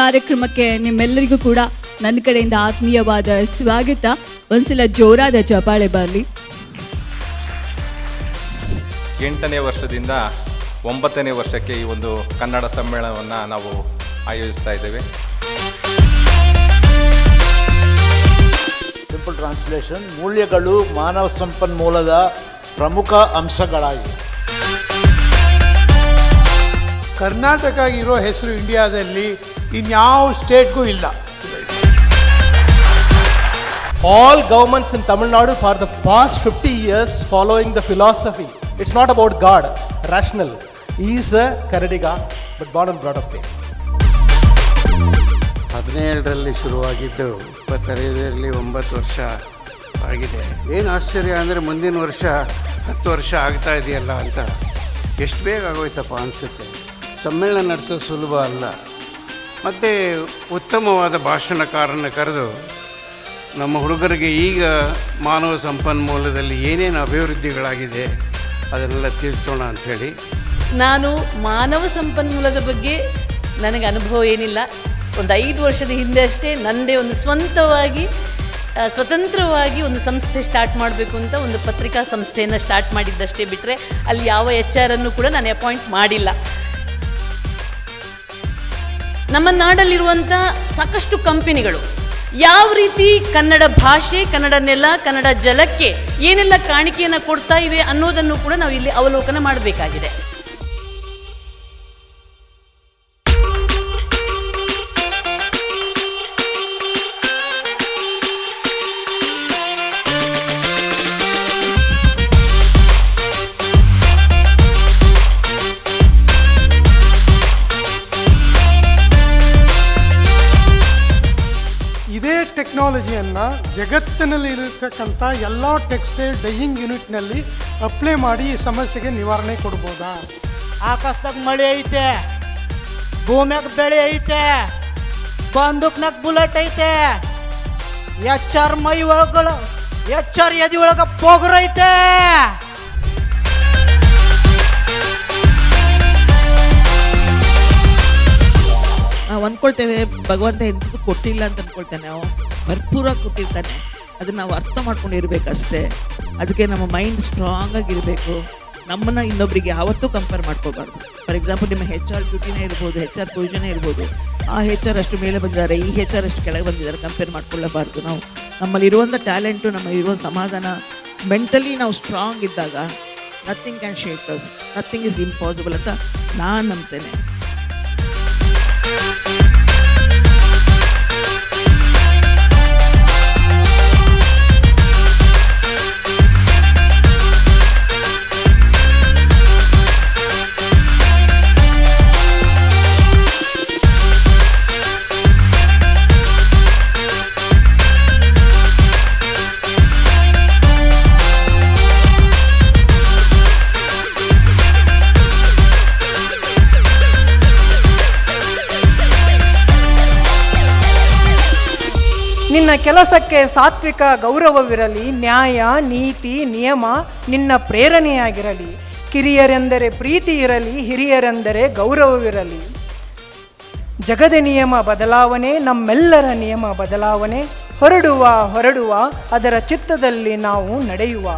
ಕಾರ್ಯಕ್ರಮಕ್ಕೆ ನಿಮ್ಮೆಲ್ಲರಿಗೂ ಕೂಡ ನನ್ನ ಕಡೆಯಿಂದ ಆತ್ಮೀಯವಾದ ಸ್ವಾಗತ. ಒಂದ್ಸಲ ಜೋರಾದ ಚಪ್ಪಾಳೆ ಬರಲಿ. 8ನೇ ವರ್ಷದಿಂದ 9ನೇ ವರ್ಷಕ್ಕೆ ಈ ಒಂದು ಕನ್ನಡ ಸಮ್ಮೇಳನವನ್ನು ನಾವು ಆಯೋಜಿಸ್ತಾ ಇದ್ದೇವೆ. ಸಿಂಪಲ್ ಟ್ರಾನ್ಸ್ಲೇಷನ್: ಮೂಲ್ಯಗಳು ಮಾನವ ಸಂಪನ್ಮೂಲದ ಪ್ರಮುಖ ಅಂಶಗಳಾಗಿವೆ. ಕರ್ನಾಟಕ ಇರೋ ಹೆಸರು ಇಂಡಿಯಾದಲ್ಲಿ ಇನ್ಯಾವ ಸ್ಟೇಟ್ಗೂ ಇಲ್ಲ. All governments in Tamil Nadu for the past 50 years following the philosophy. It's not about God, rational. He is a Kannadiga, but born and brought up there. 17ರಲ್ಲಿ ಶುರುವಾಗಿದ್ದು 25ರಲ್ಲಿ 9 ವರ್ಷ ಆಗಿದೆ. ಏನು ಆಶ್ಚರ್ಯ ಅಂದರೆ ಮುಂದಿನ ವರ್ಷ 10 ವರ್ಷ ಆಗ್ತಾ ಇದೆಯಲ್ಲ ಅಂತ ಎಷ್ಟು ಬೇಗ ಆಗೋಯ್ತಪ್ಪ ಅನಿಸುತ್ತೆ. ಸಮ್ಮೇಳನ ನಡೆಸೋದು ಸುಲಭ ಅಲ್ಲ. ಮತ್ತು ಉತ್ತಮವಾದ ಭಾಷಣಕಾರನ ಕರೆದು ನಮ್ಮ ಹುಡುಗರಿಗೆ ಈಗ ಮಾನವ ಸಂಪನ್ಮೂಲದಲ್ಲಿ ಏನೇನು ಅಭಿವೃದ್ಧಿಗಳಾಗಿದೆ ಅದನ್ನೆಲ್ಲ ತಿಳಿಸೋಣ ಅಂಥೇಳಿ. ನಾನು ಮಾನವ ಸಂಪನ್ಮೂಲದ ಬಗ್ಗೆ ನನಗೆ ಅನುಭವ ಏನಿಲ್ಲ. ಒಂದು 5 ವರ್ಷದ ಹಿಂದೆ ಅಷ್ಟೇ ನನ್ನದೇ ಒಂದು ಸ್ವತಂತ್ರವಾಗಿ ಒಂದು ಸಂಸ್ಥೆ ಸ್ಟಾರ್ಟ್ ಮಾಡಬೇಕು ಅಂತ ಒಂದು ಪತ್ರಿಕಾ ಸಂಸ್ಥೆಯನ್ನು ಸ್ಟಾರ್ಟ್ ಮಾಡಿದ್ದಷ್ಟೇ ಬಿಟ್ಟರೆ ಅಲ್ಲಿ ಯಾವ HR ಅನ್ನು ಕೂಡ ನಾನು ಅಪಾಯಿಂಟ್ ಮಾಡಿಲ್ಲ. ನಮ್ಮ ನಾಡಲ್ಲಿರುವಂಥ ಸಾಕಷ್ಟು ಕಂಪನಿಗಳು ಯಾವ ರೀತಿ ಕನ್ನಡ ಭಾಷೆ, ಕನ್ನಡ ನೆಲ, ಕನ್ನಡ ಜಲಕ್ಕೆ ಏನೆಲ್ಲ ಕಾಣಿಕೆಯನ್ನು ಕೊಡ್ತಾ ಇವೆ ಅನ್ನೋದನ್ನು ಕೂಡ ನಾವು ಇಲ್ಲಿ ಅವಲೋಕನ ಮಾಡಬೇಕಾಗಿದೆ. ಇದೇ ಟೆಕ್ನಾಲಜಿಯನ್ನು ಜಗತ್ತಿನಲ್ಲಿ ಇರತಕ್ಕಂಥ ಎಲ್ಲ ಟೆಕ್ಸ್ಟೈಲ್ ಡೈಯಿಂಗ್ ಯೂನಿಟ್ನಲ್ಲಿ ಅಪ್ಲೈ ಮಾಡಿ ಈ ಸಮಸ್ಯೆಗೆ ನಿವಾರಣೆ ಕೊಡ್ಬೋದಾ? ಆಕಾಶದಾಗ ಮಳೆ ಐತೆ, ಭೂಮ್ಯಾಗ ಬೆಳೆ ಐತೆ, ಬಂದೂಕ್ನಾಗ ಬುಲೆಟ್ ಐತೆ, ಎಚ್ಚರ್ ಮೈ ಒಳಗಳು ಎಚ್ಚರ್ ಎದಿ ಒಳಗ ಪೊಗರೈತೆ. ನಾವು ಅಂದ್ಕೊಳ್ತೇವೆ ಭಗವಂತ ಎಂಥದ್ದು ಕೊಟ್ಟಿಲ್ಲ ಅಂತ ಅಂದ್ಕೊಳ್ತೇನೆ. ನಾವು ಭರ್ಪೂರಾಗಿ ಕೊಟ್ಟಿರ್ತಾನೆ. ಅದನ್ನು ನಾವು ಅರ್ಥ ಮಾಡ್ಕೊಂಡಿರ್ಬೇಕಷ್ಟೇ. ಅದಕ್ಕೆ ನಮ್ಮ ಮೈಂಡ್ ಸ್ಟ್ರಾಂಗ್ ಆಗಿರಬೇಕು. ನಮ್ಮನ್ನು ಇನ್ನೊಬ್ಬರಿಗೆ ಯಾವತ್ತೂ ಕಂಪೇರ್ ಮಾಡ್ಕೋಬಾರ್ದು. ಫಾರ್ ಎಕ್ಸಾಂಪಲ್, ನಿಮ್ಮ HR ಡ್ಯೂಟಿನೇ ಇರ್ಬೋದು, HR ಪೊಸಿಷನೇ ಇರ್ಬೋದು. ಆ HR ಅಷ್ಟು ಮೇಲೆ ಬಂದಿದ್ದಾರೆ, ಈ HR ಅಷ್ಟು ಕೆಳಗೆ ಬಂದಿದ್ದಾರೆ, ಕಂಪೇರ್ ಮಾಡ್ಕೊಳ್ಳಬಾರ್ದು. ನಾವು ನಮ್ಮಲ್ಲಿರುವಂಥ ಟ್ಯಾಲೆಂಟು, ನಮ್ಮಲ್ಲಿರುವಂಥ ಸಮಾಧಾನ, ಮೆಂಟಲಿ ನಾವು ಸ್ಟ್ರಾಂಗ್ ಇದ್ದಾಗ nothing can shake us, nothing is impossible ಅಂತ ನಾನು ನಂಬ್ತೇನೆ. ನಿನ್ನ ಕೆಲಸಕ್ಕೆ ಸಾತ್ವಿಕ ಗೌರವವಿರಲಿ, ನ್ಯಾಯ ನೀತಿ ನಿಯಮ ನಿನ್ನ ಪ್ರೇರಣೆಯಾಗಿರಲಿ. ಕಿರಿಯರೆಂದರೆ ಪ್ರೀತಿ ಇರಲಿ, ಹಿರಿಯರೆಂದರೆ ಗೌರವವಿರಲಿ. ಜಗದ ನಿಯಮ ಬದಲಾವಣೆ, ನಮ್ಮೆಲ್ಲರ ನಿಯಮ ಬದಲಾವಣೆ. ಹೊರಡುವ ಅದರ ಚಿತ್ತದಲ್ಲಿ ನಾವು ನಡೆಯುವ.